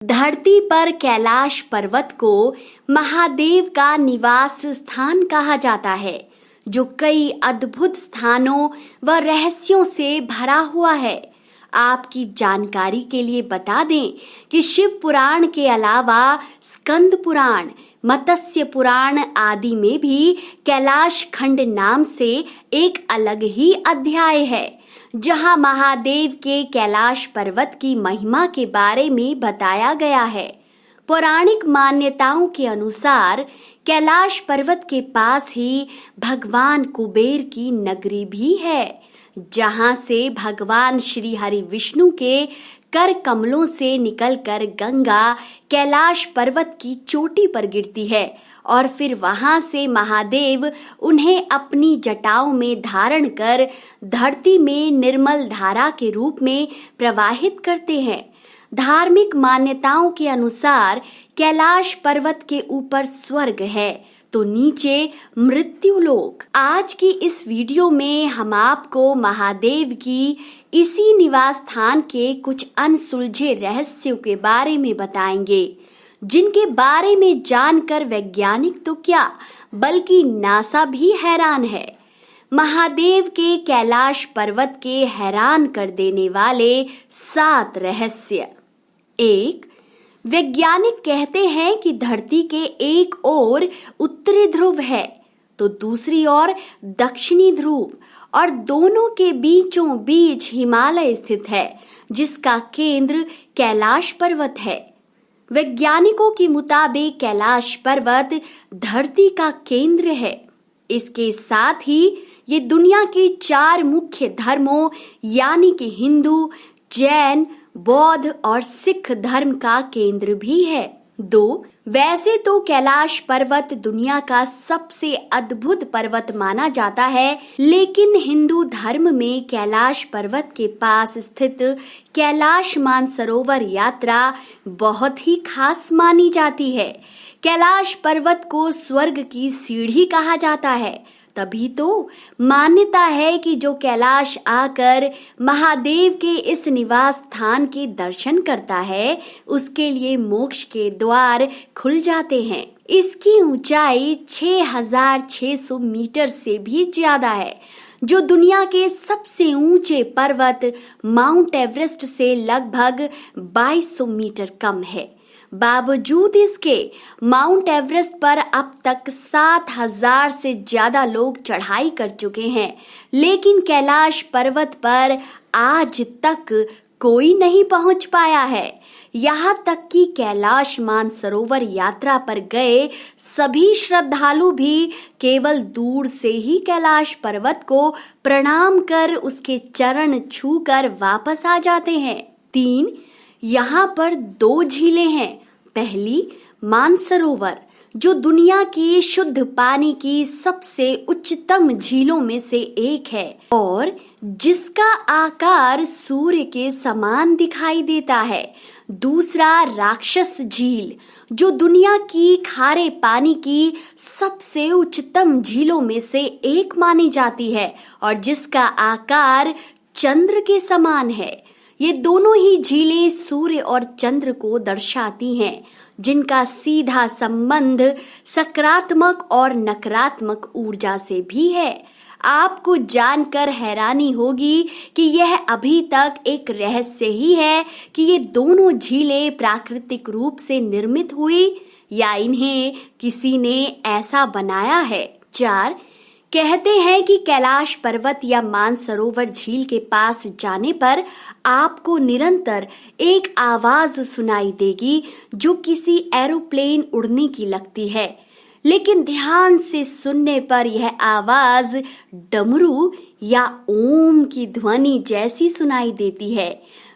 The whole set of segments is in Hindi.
धरती पर कैलाश पर्वत को महादेव का निवास स्थान कहा जाता है, जो कई अद्भुत स्थानों व रहस्यों से भरा हुआ है। आपकी जानकारी के लिए बता दें कि शिव पुराण के अलावा स्कंद पुराण, मत्स्य पुराण आदि में भी कैलाश खंड नाम से एक अलग ही अध्याय है, जहां महादेव के कैलाश पर्वत की महिमा के बारे में बताया गया है। पौराणिक मान्यताओं के अनुसार कैलाश पर्वत के पास ही भगवान कुबेर की नगरी भी है, जहां से भगवान श्री हरि विष्णु के कर कमलों से निकलकर गंगा कैलाश पर्वत की चोटी पर गिरती है और फिर वहां से महादेव उन्हें अपनी जटाओं में धारण कर धरती में निर्मल धारा के रूप में प्रवाहित करते हैं। धार्मिक मान्यताओं के अनुसार कैलाश पर्वत के ऊपर स्वर्ग है तो नीचे मृत्युलोक। आज की इस वीडियो में हम आपको महादेव की इसी निवास स्थान के कुछ अनसुलझे रहस्यों के बारे में बताएंगे, जिनके बारे में जानकर वैज्ञानिक तो क्या बल्कि नासा भी हैरान है। महादेव के कैलाश पर्वत के हैरान कर देने वाले 7 रहस्य। 1. वैज्ञानिक कहते हैं कि धरती के एक ओर उत्तरी ध्रुव है तो दूसरी ओर दक्षिणी ध्रुव, और दोनों के बीचों बीच हिमालय स्थित है, जिसका केंद्र कैलाश पर्वत है। वैज्ञानिकों के मुताबिक कैलाश पर्वत धरती का केंद्र है। इसके साथ ही ये दुनिया के 4 मुख्य धर्मों यानी कि हिंदू, जैन, बौद्ध और सिख धर्म का केंद्र भी है। 2. वैसे तो कैलाश पर्वत दुनिया का सबसे अद्भुत पर्वत माना जाता है, लेकिन हिंदू धर्म में कैलाश पर्वत के पास स्थित कैलाश मानसरोवर यात्रा बहुत ही खास मानी जाती है। कैलाश पर्वत को स्वर्ग की सीढ़ी कहा जाता है, तभी तो मान्यता है कि जो कैलाश आकर महादेव के इस निवास स्थान के दर्शन करता है, उसके लिए मोक्ष के द्वार खुल जाते हैं। इसकी ऊंचाई 6600 मीटर से भी ज्यादा है, जो दुनिया के सबसे ऊंचे पर्वत माउंट एवरेस्ट से लगभग 2200 मीटर कम है। बावजूद इसके माउंट एवरेस्ट पर अब तक 7000 से ज्यादा लोग चढ़ाई कर चुके हैं, लेकिन कैलाश पर्वत पर आज तक कोई नहीं पहुंच पाया है। यहाँ तक कि कैलाश मानसरोवर यात्रा पर गए सभी श्रद्धालु भी केवल दूर से ही कैलाश पर्वत को प्रणाम कर उसके चरण छूकर वापस आ जाते हैं। 3. यहाँ पर 2 झीलें हैं। पहली मानसरोवर, जो दुनिया की शुद्ध पानी की सबसे उच्चतम झीलों में से एक है और जिसका आकार सूर्य के समान दिखाई देता है। दूसरा राक्षस झील, जो दुनिया की खारे पानी की सबसे उच्चतम झीलों में से एक मानी जाती है और जिसका आकार चंद्र के समान है। ये दोनों ही झीलें सूर्य और चंद्र को दर्शाती हैं, जिनका सीधा संबंध सकारात्मक और नकारात्मक ऊर्जा से भी है। आपको जानकर हैरानी होगी कि यह अभी तक एक रहस्य ही है कि ये दोनों झीलें प्राकृतिक रूप से निर्मित हुई या इन्हें किसी ने ऐसा बनाया है। 4. कहते हैं कि कैलाश पर्वत या मानसरोवर झील के पास जाने पर आपको निरंतर एक आवाज सुनाई देगी, जो किसी एरोप्लेन उड़ने की लगती है, लेकिन ध्यान से सुनने पर यह आवाज डमरू या ओम की ध्वनि जैसी सुनाई देती है।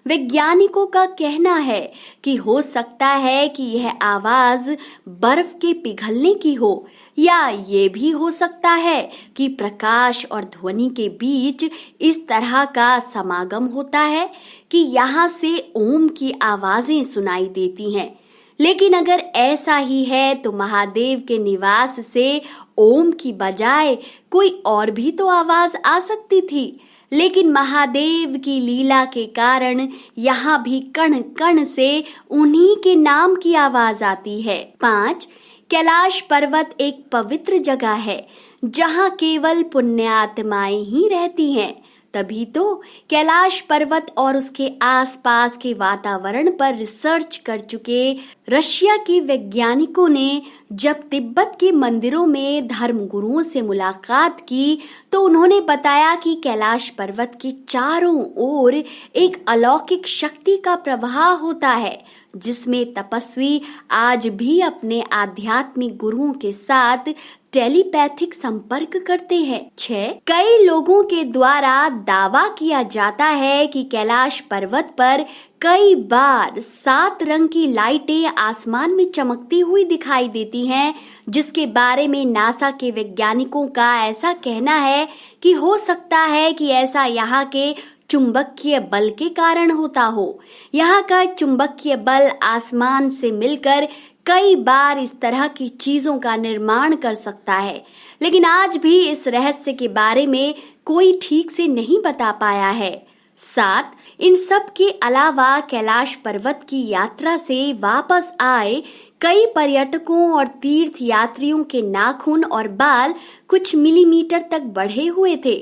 वैज्ञानिकों का कहना है कि हो सकता है कि यह आवाज बर्फ के पिघलने की हो, या ये भी हो सकता है कि प्रकाश और ध्वनि के बीच इस तरह का समागम होता है कि यहाँ से ओम की आवाजें सुनाई देती हैं। लेकिन अगर ऐसा ही है तो महादेव के निवास से ओम की बजाय कोई और भी तो आवाज आ सकती थी, लेकिन महादेव की लीला के कारण यहाँ भी कण कण से उन्हीं के नाम की आवाज आती है। 5. कैलाश पर्वत एक पवित्र जगह है जहाँ केवल पुण्य आत्माएं ही रहती हैं। तभी तो कैलाश पर्वत और उसके आसपास के वातावरण पर रिसर्च कर चुके रशिया के वैज्ञानिकों ने जब तिब्बत के मंदिरों में धर्म गुरुओं से मुलाकात की तो उन्होंने बताया कि कैलाश पर्वत के चारों ओर एक अलौकिक शक्ति का प्रवाह होता है, जिसमें तपस्वी आज भी अपने आध्यात्मिक गुरुओं के साथ टेलीपैथिक संपर्क करते हैं। 6. कई लोगों के द्वारा दावा किया जाता है कि कैलाश पर्वत पर कई बार 7 रंग की लाइटें आसमान में चमकती हुई दिखाई देती हैं, जिसके बारे में नासा के वैज्ञानिकों का ऐसा कहना है कि हो सकता है कि ऐसा यहाँ के चुंबकीय बल के कारण होता हो। यहाँ का चुंबकीय बल आसमान से मिलकर कई बार इस तरह की चीजों का निर्माण कर सकता है, लेकिन आज भी इस रहस्य के बारे में कोई ठीक से नहीं बता पाया है। 7. इन सब के अलावा कैलाश पर्वत की यात्रा से वापस आए कई पर्यटकों और तीर्थ यात्रियों के नाखून और बाल कुछ मिलीमीटर तक बढ़े हुए थे।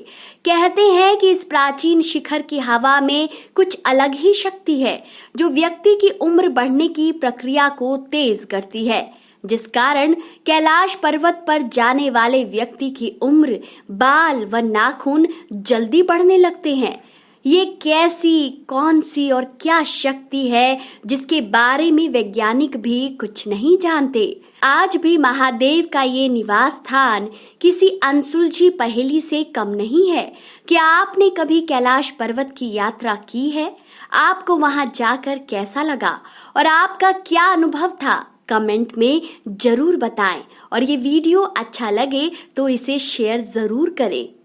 कहते हैं कि इस प्राचीन शिखर की हवा में कुछ अलग ही शक्ति है जो व्यक्ति की उम्र बढ़ने की प्रक्रिया को तेज करती है, जिस कारण कैलाश पर्वत पर जाने वाले व्यक्ति की उम्र, बाल व नाखून जल्दी बढ़ने लगते हैं। ये कैसी, कौन सी और क्या शक्ति है जिसके बारे में वैज्ञानिक भी कुछ नहीं जानते। आज भी महादेव का ये निवास स्थान किसी अनसुलझी पहेली से कम नहीं है। क्या आपने कभी कैलाश पर्वत की यात्रा की है? आपको वहां जाकर कैसा लगा और आपका क्या अनुभव था? कमेंट में जरूर बताएं और ये वीडियो अच्छा लगे तो इसे शेयर जरूर करें।